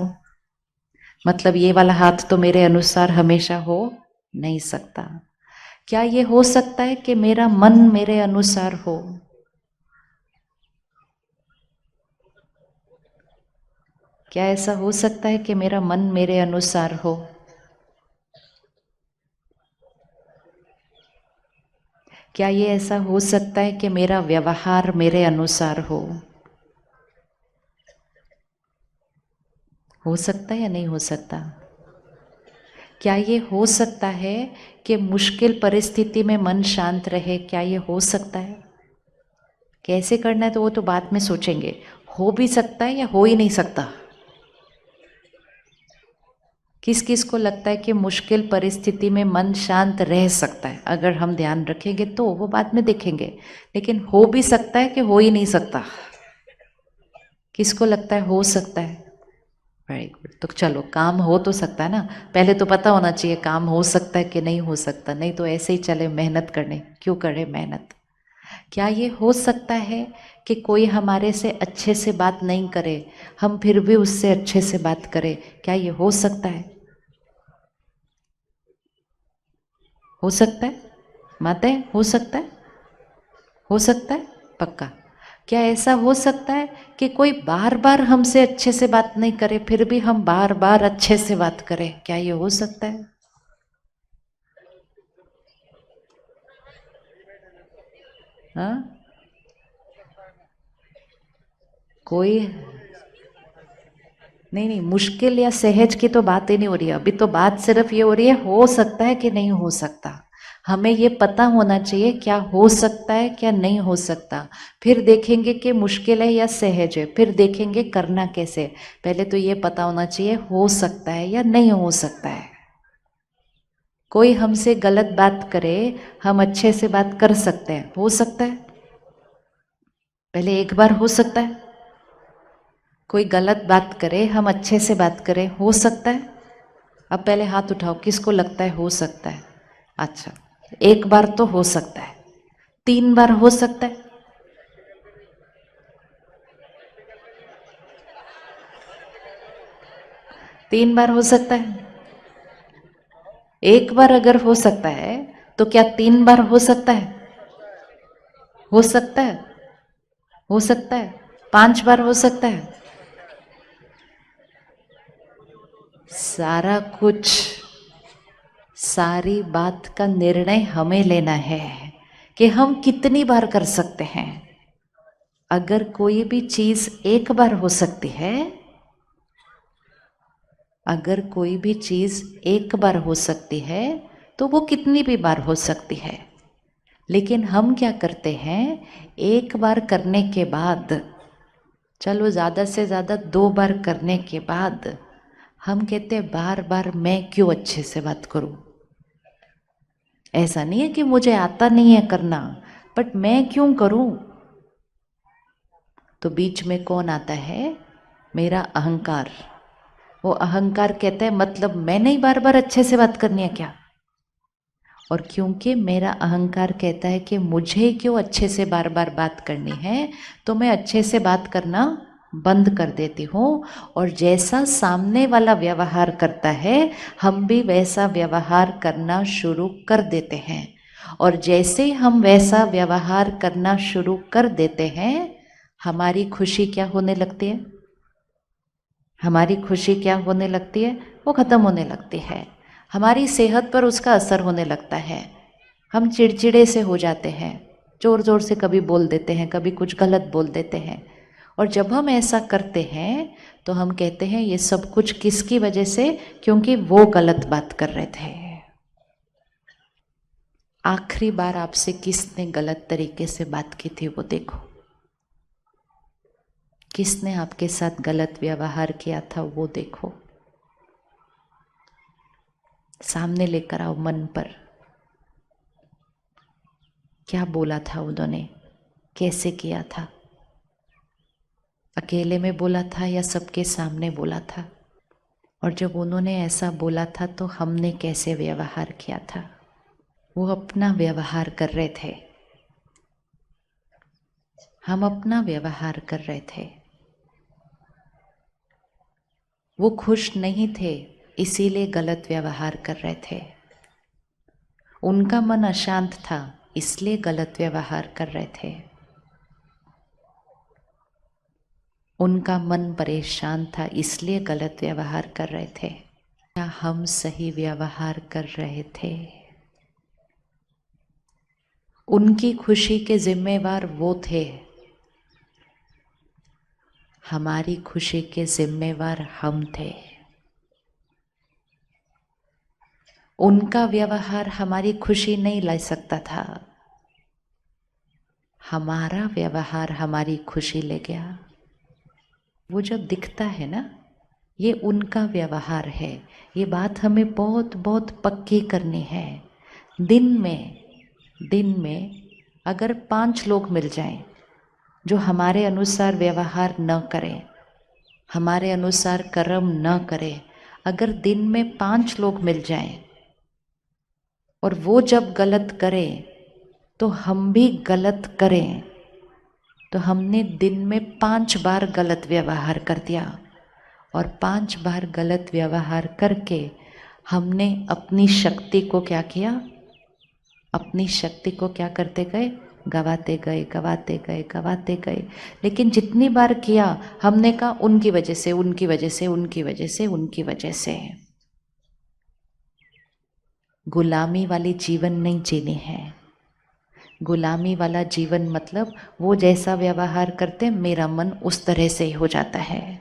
मतलब ये वाला हाथ तो मेरे अनुसार हमेशा हो नहीं सकता। क्या ये हो सकता है कि मेरा मन मेरे अनुसार हो? क्या ऐसा हो सकता है कि मेरा मन मेरे अनुसार हो? क्या ये ऐसा हो सकता है कि मेरा व्यवहार मेरे अनुसार हो? हो सकता है या नहीं हो सकता? क्या ये हो सकता है कि मुश्किल परिस्थिति में मन शांत रहे? क्या ये हो सकता है? कैसे करना है तो वो तो बाद में सोचेंगे। हो भी सकता है या हो ही नहीं सकता? किस किस को लगता है कि मुश्किल परिस्थिति में मन शांत रह सकता है? अगर हम ध्यान रखेंगे तो, वो बाद में देखेंगे। लेकिन हो भी सकता है कि हो ही नहीं सकता? किसको लगता है हो सकता है? Very good. तो चलो, काम हो तो सकता है ना। पहले तो पता होना चाहिए काम हो सकता है कि नहीं हो सकता, नहीं तो ऐसे ही चले मेहनत करने। क्यों करें मेहनत? क्या ये हो सकता है कि कोई हमारे से अच्छे से बात नहीं करे, हम फिर भी उससे अच्छे से बात करें? क्या ये हो सकता है? हो सकता है? माते हो सकता है? हो सकता है पक्का। क्या ऐसा हो सकता है कि कोई बार बार हमसे अच्छे से बात नहीं करे, फिर भी हम बार बार अच्छे से बात करें? क्या ये हो सकता है? हाँ, कोई नहीं नहीं, मुश्किल या सहज की तो बात ही नहीं हो रही है। अभी तो बात सिर्फ ये हो रही है हो सकता है कि नहीं हो सकता। हमें ये पता होना चाहिए क्या हो सकता है क्या नहीं हो सकता। फिर देखेंगे कि मुश्किल है या सहज है, फिर देखेंगे करना कैसे। पहले तो ये पता होना चाहिए हो सकता है या नहीं हो सकता है। कोई हमसे गलत बात करे, हम अच्छे से बात कर सकते हैं, हो सकता है। पहले एक बार हो सकता है। कोई गलत बात करे, हम अच्छे से बात करें, हो सकता है। अब पहले हाथ उठाओ, किसको लगता है हो सकता है? अच्छा, एक बार तो हो सकता है, 3 बार हो सकता है, 3 बार हो सकता है। एक बार अगर हो सकता है तो क्या 3 बार हो सकता है? हो सकता है, हो सकता है। 5 बार हो सकता है। सारा कुछ, सारी बात का निर्णय हमें लेना है कि हम कितनी बार कर सकते हैं। अगर कोई भी चीज एक बार हो सकती है अगर कोई भी चीज़ एक बार हो सकती है तो वो कितनी भी बार हो सकती है, लेकिन हम क्या करते हैं, एक बार करने के बाद, चलो ज़्यादा से ज़्यादा 2 बार करने के बाद हम कहते हैं बार बार मैं क्यों अच्छे से बात करूं। ऐसा नहीं है कि मुझे आता नहीं है करना, बट मैं क्यों करूं। तो बीच में कौन आता है, मेरा अहंकार। वो अहंकार कहता है मतलब मैंने ही बार बार अच्छे से बात करनी है क्या। और क्योंकि मेरा अहंकार कहता है कि मुझे क्यों अच्छे से बार बार बात करनी है, तो मैं अच्छे से बात करना बंद कर देती हूँ। और जैसा सामने वाला व्यवहार करता है हम भी वैसा व्यवहार करना शुरू कर देते हैं। और जैसे हम वैसा व्यवहार करना शुरू कर देते हैं, हमारी खुशी क्या होने लगती है, हमारी खुशी क्या होने लगती है, वो ख़त्म होने लगती है। हमारी सेहत पर उसका असर होने लगता है। हम चिड़चिड़े से हो जाते हैं, ज़ोर ज़ोर से कभी बोल देते हैं, कभी कुछ गलत बोल देते हैं। और जब हम ऐसा करते हैं तो हम कहते हैं ये सब कुछ किसकी वजह से, क्योंकि वो गलत बात कर रहे थे। आखिरी बार आपसे किसने गलत तरीके से बात की थी वो देखो, किसने आपके साथ गलत व्यवहार किया था वो देखो। सामने लेकर आओ मन पर, क्या बोला था उन्होंने, कैसे किया था, अकेले में बोला था या सबके सामने बोला था। और जब उन्होंने ऐसा बोला था तो हमने कैसे व्यवहार किया था। वो अपना व्यवहार कर रहे थे, हम अपना व्यवहार कर रहे थे। वो खुश नहीं थे इसीलिए गलत व्यवहार कर रहे थे, उनका मन अशांत था इसलिए गलत व्यवहार कर रहे थे, उनका मन परेशान था इसलिए गलत व्यवहार कर रहे थे। क्या हम सही व्यवहार कर रहे थे? उनकी खुशी के जिम्मेवार वो थे, हमारी खुशी के जिम्मेवार हम थे। उनका व्यवहार हमारी खुशी नहीं ला सकता था, हमारा व्यवहार हमारी खुशी ले गया। वो जो दिखता है ना, ये उनका व्यवहार है। ये बात हमें बहुत बहुत पक्की करनी है। दिन में अगर 5 लोग मिल जाएं जो हमारे अनुसार व्यवहार न करें, हमारे अनुसार कर्म न करें, अगर दिन में 5 लोग मिल जाएं और वो जब गलत करें तो हम भी गलत करें, तो हमने दिन में 5 बार गलत व्यवहार कर दिया। और 5 बार गलत व्यवहार करके हमने अपनी शक्ति को क्या किया, अपनी शक्ति को क्या करते गए, गवाते गए गवाते गए गवाते गए। लेकिन जितनी बार किया हमने कहा उनकी वजह से, उनकी वजह से, उनकी वजह से, उनकी वजह से। गुलामी वाली जीवन नहीं जीनी है। गुलामी वाला जीवन मतलब वो जैसा व्यवहार करते मेरा मन उस तरह से ही हो जाता है।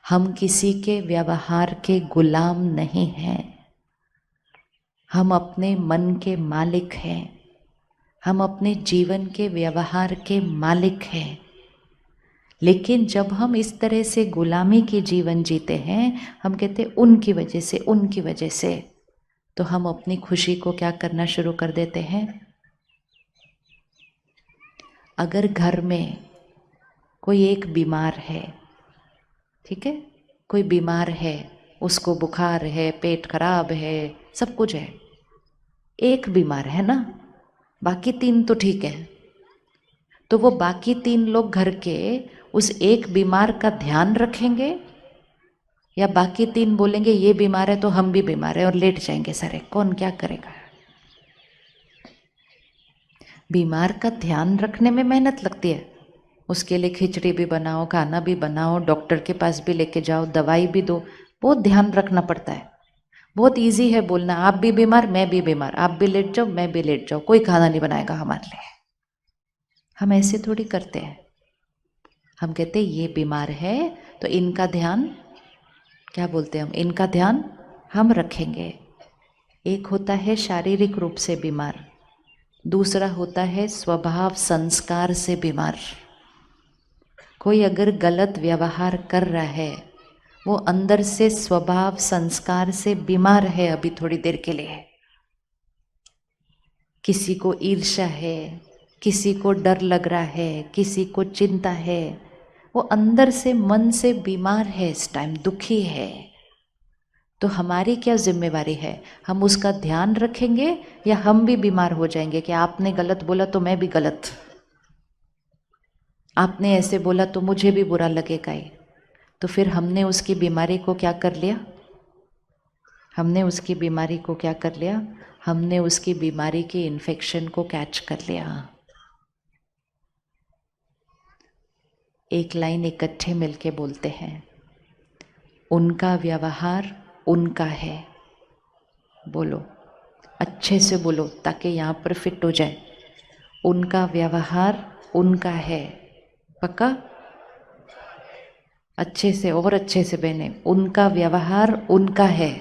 हम किसी के व्यवहार के गुलाम नहीं हैं, हम अपने मन के मालिक हैं, हम अपने जीवन के व्यवहार के मालिक हैं। लेकिन जब हम इस तरह से गुलामी की जीवन जीते हैं, हम कहते उनकी वजह से, उनकी वजह से, तो हम अपनी खुशी को क्या करना शुरू कर देते हैं। अगर घर में कोई एक बीमार है, ठीक है, कोई बीमार है, उसको बुखार है, पेट खराब है, सब कुछ है, एक बीमार है ना, बाकी 3 तो ठीक है, तो वो बाकी 3 लोग घर के उस एक बीमार का ध्यान रखेंगे या बाकी 3 बोलेंगे ये बीमार है तो हम भी बीमार है और लेट जाएंगे सारे, कौन क्या करेगा। बीमार का ध्यान रखने में मेहनत लगती है, उसके लिए खिचड़ी भी बनाओ, खाना भी बनाओ, डॉक्टर के पास भी लेके जाओ, दवाई भी दो, बहुत ध्यान रखना पड़ता है। बहुत इजी है बोलना आप भी बीमार मैं भी बीमार, आप भी लेट जाओ मैं भी लेट जाओ, कोई खाना नहीं बनाएगा हमारे लिए। हम ऐसे थोड़ी करते हैं, हम कहते हैं ये बीमार है तो इनका ध्यान क्या बोलते हैं हम, इनका ध्यान हम रखेंगे। एक होता है शारीरिक रूप से बीमार, दूसरा होता है स्वभाव संस्कार से बीमार। कोई अगर गलत व्यवहार कर रहा है, वो अंदर से स्वभाव संस्कार से बीमार है अभी थोड़ी देर के लिए। किसी को ईर्ष्या है, किसी को डर लग रहा है, किसी को चिंता है, वो अंदर से मन से बीमार है, इस टाइम दुखी है। तो हमारी क्या जिम्मेवारी है, हम उसका ध्यान रखेंगे या हम भी बीमार हो जाएंगे कि आपने गलत बोला तो मैं भी गलत, आपने ऐसे बोला तो मुझे भी बुरा लगेगा ही। तो फिर हमने उसकी बीमारी को क्या कर लिया, हमने उसकी बीमारी को क्या कर लिया, हमने उसकी बीमारी की इन्फेक्शन को कैच कर लिया। एक लाइन इकट्ठे मिलके बोलते हैं, उनका व्यवहार उनका है। बोलो, अच्छे से बोलो ताकि यहाँ पर फिट हो जाए। उनका व्यवहार उनका है। पक्का? अच्छे से, और अच्छे से बहने, उनका व्यवहार उनका है।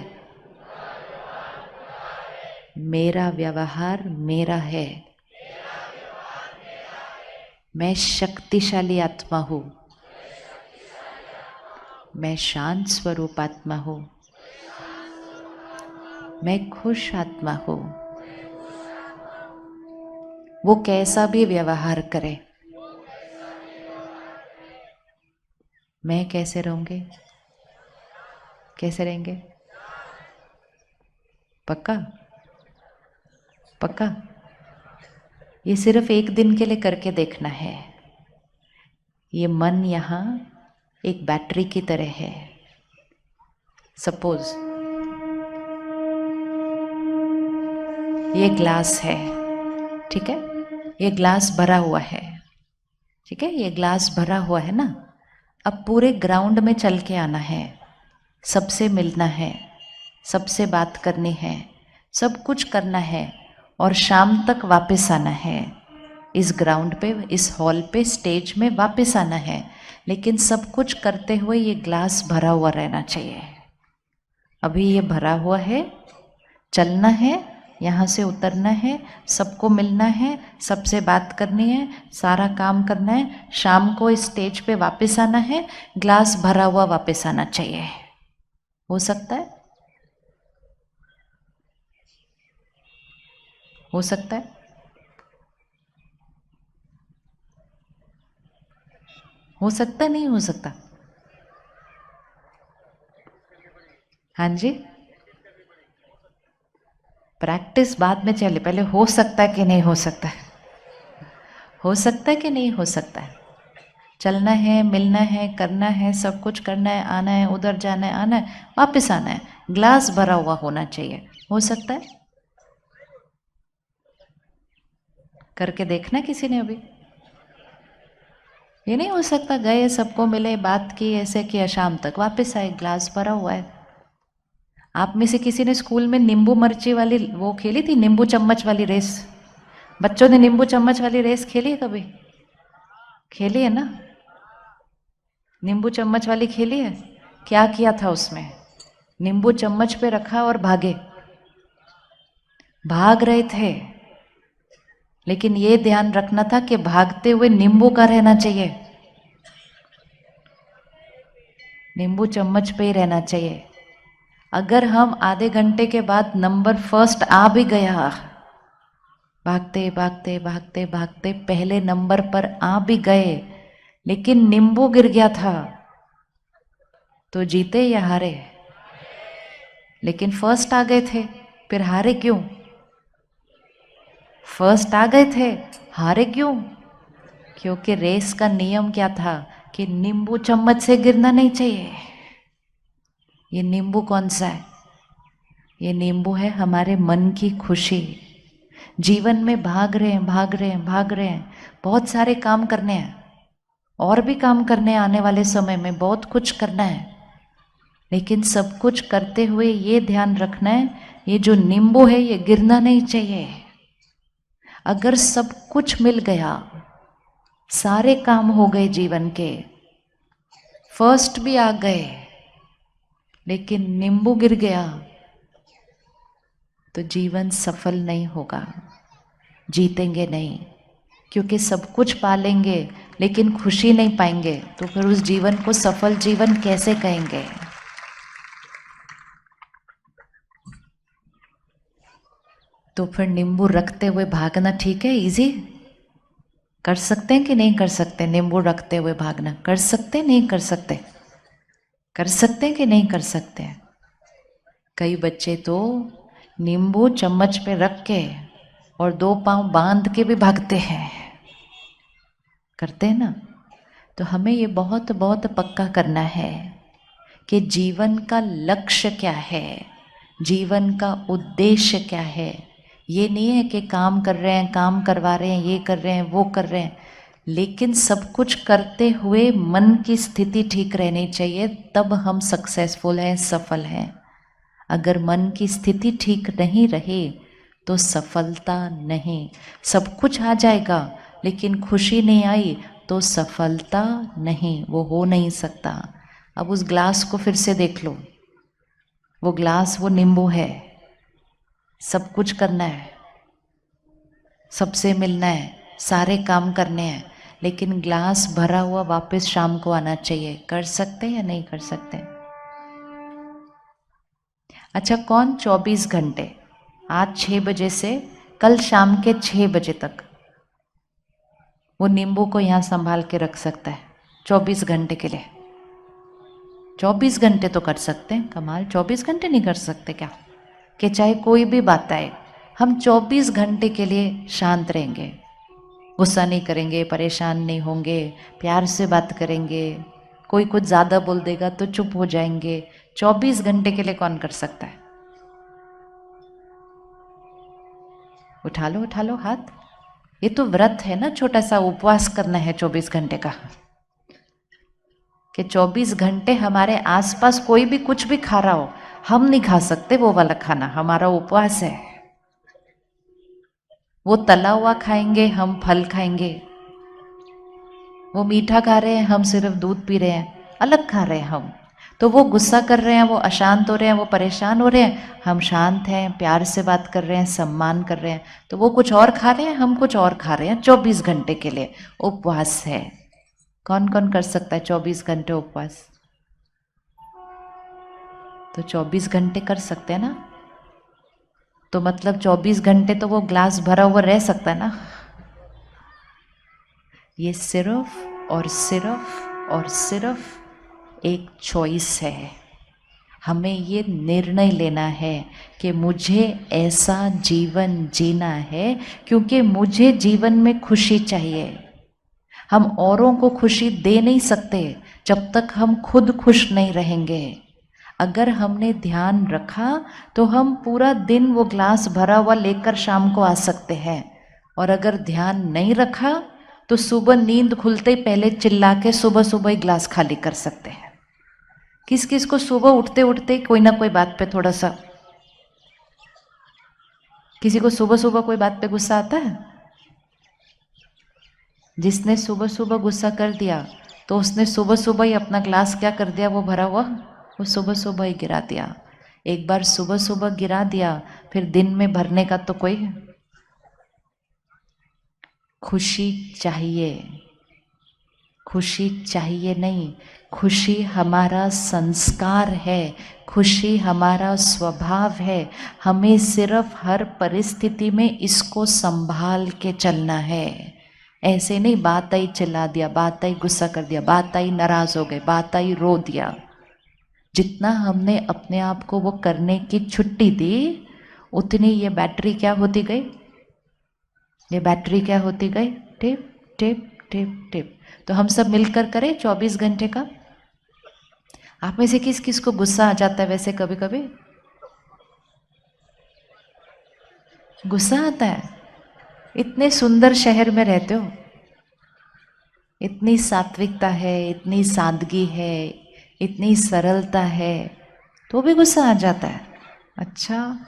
मेरा व्यवहार मेरा है। मैं शक्तिशाली आत्मा हूँ, मैं शांत स्वरूप आत्मा हूँ, मैं खुश आत्मा हूँ। वो कैसा भी व्यवहार करे, मैं कैसे रहूंगे, कैसे रहेंगे? पक्का? पक्का? ये सिर्फ एक दिन के लिए करके देखना है। ये मन यहाँ एक बैटरी की तरह है। सपोज ये ग्लास है, ठीक है, ये ग्लास भरा हुआ है, ठीक है, ये ग्लास भरा हुआ है ना। अब पूरे ग्राउंड में चल के आना है, सबसे मिलना है, सबसे बात करनी है, सब कुछ करना है और शाम तक वापस आना है। इस ग्राउंड पे, इस हॉल पे, स्टेज में वापस आना है। लेकिन सब कुछ करते हुए ये ग्लास भरा हुआ रहना चाहिए। अभी ये भरा हुआ है, चलना है, यहाँ से उतरना है, सबको मिलना है, सबसे बात करनी है, सारा काम करना है, शाम को इस स्टेज पे वापस आना है, ग्लास भरा हुआ वापस आना चाहिए। हो सकता है? हो सकता है? हो सकता है, नहीं हो सकता? हाँ जी, प्रैक्टिस बाद में चले, पहले हो सकता है कि नहीं हो सकता है? हो सकता है कि नहीं हो सकता है? चलना है, मिलना है, करना है, सब कुछ करना है, आना है, उधर जाना है, आना है, वापस आना है, ग्लास भरा हुआ होना चाहिए। हो सकता है? करके देखना किसी ने अभी? ये नहीं हो सकता, गए, सबको मिले, बात की, ऐसे किया, शाम तक वापस आए, ग्लास भरा हुआ है। आप में से किसी ने स्कूल में नींबू मिर्ची वाली वो खेली थी, नींबू चम्मच वाली रेस? बच्चों ने नींबू चम्मच वाली रेस खेली है कभी? खेली है ना? नींबू चम्मच वाली खेली है? क्या किया था उसमें? नींबू चम्मच पे रखा और भागे, भाग रहे थे, लेकिन ये ध्यान रखना था कि भागते हुए नींबू का रहना चाहिए, नींबू चम्मच पे ही रहना चाहिए। अगर हम आधे घंटे के बाद नंबर फर्स्ट आ भी गया, भागते भागते भागते भागते पहले नंबर पर आ भी गए, लेकिन नींबू गिर गया था, तो जीते या हारे? लेकिन फर्स्ट आ गए थे, फिर हारे क्यों? फर्स्ट आ गए थे, हारे क्यों? क्योंकि रेस का नियम क्या था कि नींबू चम्मच से गिरना नहीं चाहिए। ये नींबू कौन सा है? ये नींबू है हमारे मन की खुशी। जीवन में भाग रहे हैं, भाग रहे हैं, भाग रहे हैं, बहुत सारे काम करने हैं, और भी काम करने हैं, आने वाले समय में बहुत कुछ करना है, लेकिन सब कुछ करते हुए ये ध्यान रखना है, ये जो नींबू है ये गिरना नहीं चाहिए। अगर सब कुछ मिल गया, सारे काम हो गए जीवन के, फर्स्ट भी आ गए, लेकिन नींबू गिर गया तो जीवन सफल नहीं होगा, जीतेंगे नहीं। क्योंकि सब कुछ पालेंगे लेकिन खुशी नहीं पाएंगे तो फिर उस जीवन को सफल जीवन कैसे कहेंगे? तो फिर नींबू रखते हुए भागना ठीक है? इजी कर सकते हैं कि नहीं कर सकते? नींबू रखते हुए भागना कर सकते नहीं कर सकते? कर सकते हैं कि नहीं कर सकते? कई बच्चे तो नींबू चम्मच पे रख के और 2 पांव बांध के भी भागते हैं, करते हैं ना। तो हमें ये बहुत बहुत पक्का करना है कि जीवन का लक्ष्य क्या है, जीवन का उद्देश्य क्या है। ये नहीं है कि काम कर रहे हैं, काम करवा रहे हैं, ये कर रहे हैं, वो कर रहे हैं, लेकिन सब कुछ करते हुए मन की स्थिति ठीक रहनी चाहिए, तब हम सक्सेसफुल हैं, सफल हैं। अगर मन की स्थिति ठीक नहीं रहे तो सफलता नहीं। सब कुछ आ जाएगा लेकिन खुशी नहीं आई तो सफलता नहीं, वो हो नहीं सकता। अब उस ग्लास को फिर से देख लो, वो ग्लास वो नींबू है। सब कुछ करना है, सबसे मिलना है, सारे काम करने हैं, लेकिन ग्लास भरा हुआ वापस शाम को आना चाहिए। कर सकते या नहीं कर सकते? अच्छा, कौन 24 घंटे आज 6 बजे से कल शाम के 6 बजे तक वो नींबू को यहाँ संभाल के रख सकता है 24 घंटे के लिए? 24 घंटे तो कर सकते हैं। कमाल, 24 घंटे नहीं कर सकते क्या? कि चाहे कोई भी बात आए हम 24 घंटे के लिए शांत रहेंगे, गुस्सा नहीं करेंगे, परेशान नहीं होंगे, प्यार से बात करेंगे, कोई कुछ ज़्यादा बोल देगा तो चुप हो जाएंगे। 24 घंटे के लिए कौन कर सकता है? उठा लो हाथ। ये तो व्रत है ना, छोटा सा उपवास करना है 24 घंटे का, कि 24 घंटे हमारे आसपास कोई भी कुछ भी खा रहा हो, हम नहीं खा सकते वो वाला खाना, हमारा उपवास है। वो तला हुआ खाएंगे, हम फल खाएंगे। वो मीठा खा रहे हैं, हम सिर्फ दूध पी रहे हैं, अलग खा रहे हैं हम। तो वो गुस्सा कर रहे हैं, वो अशांत हो रहे हैं, वो परेशान हो रहे हैं, हम शांत हैं, प्यार से बात कर रहे हैं, सम्मान कर रहे हैं। तो वो कुछ और खा रहे हैं, हम कुछ और खा रहे हैं। 24 घंटे के लिए उपवास है। कौन कौन कर सकता है 24 घंटे उपवास? तो 24 घंटे कर सकते हैं ना, तो मतलब 24 घंटे तो वो ग्लास भरा हुआ रह सकता है ना। ये सिर्फ और सिर्फ और सिर्फ एक चॉइस है। हमें ये निर्णय लेना है कि मुझे ऐसा जीवन जीना है, क्योंकि मुझे जीवन में खुशी चाहिए। हम औरों को खुशी दे नहीं सकते जब तक हम खुद खुश नहीं रहेंगे। अगर हमने ध्यान रखा तो हम पूरा दिन वो ग्लास भरा हुआ लेकर शाम को आ सकते हैं, और अगर ध्यान नहीं रखा तो सुबह नींद खुलते ही पहले चिल्ला के सुबह सुबह ही ग्लास खाली कर सकते हैं। किस किस को सुबह उठते उठते कोई ना कोई बात पे थोड़ा सा, किसी को सुबह सुबह कोई बात पे गुस्सा आता है? जिसने सुबह सुबह गुस्सा कर दिया तो उसने सुबह सुबह ही अपना ग्लास क्या कर दिया, वो भरा हुआ वो सुबह सुबह ही गिरा दिया। एक बार सुबह सुबह गिरा दिया, फिर दिन में भरने का तो कोई। खुशी चाहिए, खुशी चाहिए नहीं, खुशी हमारा संस्कार है, खुशी हमारा स्वभाव है। हमें सिर्फ हर परिस्थिति में इसको संभाल के चलना है। ऐसे नहीं बात आई चिल्ला दिया, बात आई गुस्सा कर दिया, बात आई नाराज हो गए, बात आई रो दिया। जितना हमने अपने आप को वो करने की छुट्टी दी, उतनी ये बैटरी क्या होती गई, ये बैटरी क्या होती गई, टिप टिप टिप टिप। तो हम सब मिलकर करें 24 घंटे का। आप में से किस किस को गुस्सा आ जाता है वैसे कभी कभी? गुस्सा आता है? इतने सुंदर शहर में रहते हो, इतनी सात्विकता है, इतनी सादगी है, इतनी सरलता है, तो भी गुस्सा आ जाता है। अच्छा,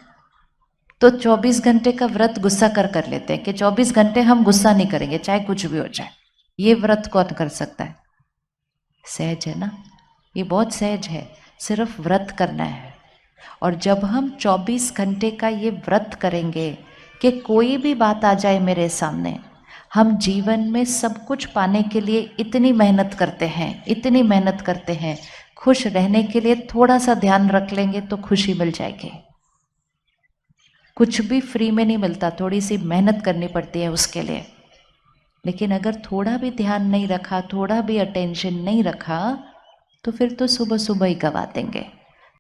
तो 24 घंटे का व्रत गुस्सा कर लेते हैं कि 24 घंटे हम गुस्सा नहीं करेंगे चाहे कुछ भी हो जाए। ये व्रत कौन कर सकता है? सहज है ना, ये बहुत सहज है। सिर्फ व्रत करना है। और जब हम 24 घंटे का ये व्रत करेंगे कि कोई भी बात आ जाए मेरे सामने, हम जीवन में सब कुछ पाने के लिए इतनी मेहनत करते हैं, इतनी मेहनत करते हैं, खुश रहने के लिए थोड़ा सा ध्यान रख लेंगे तो खुशी मिल जाएगी। कुछ भी फ्री में नहीं मिलता, थोड़ी सी मेहनत करनी पड़ती है उसके लिए। लेकिन अगर थोड़ा भी ध्यान नहीं रखा, थोड़ा भी अटेंशन नहीं रखा, तो फिर तो सुबह सुबह ही गवा देंगे।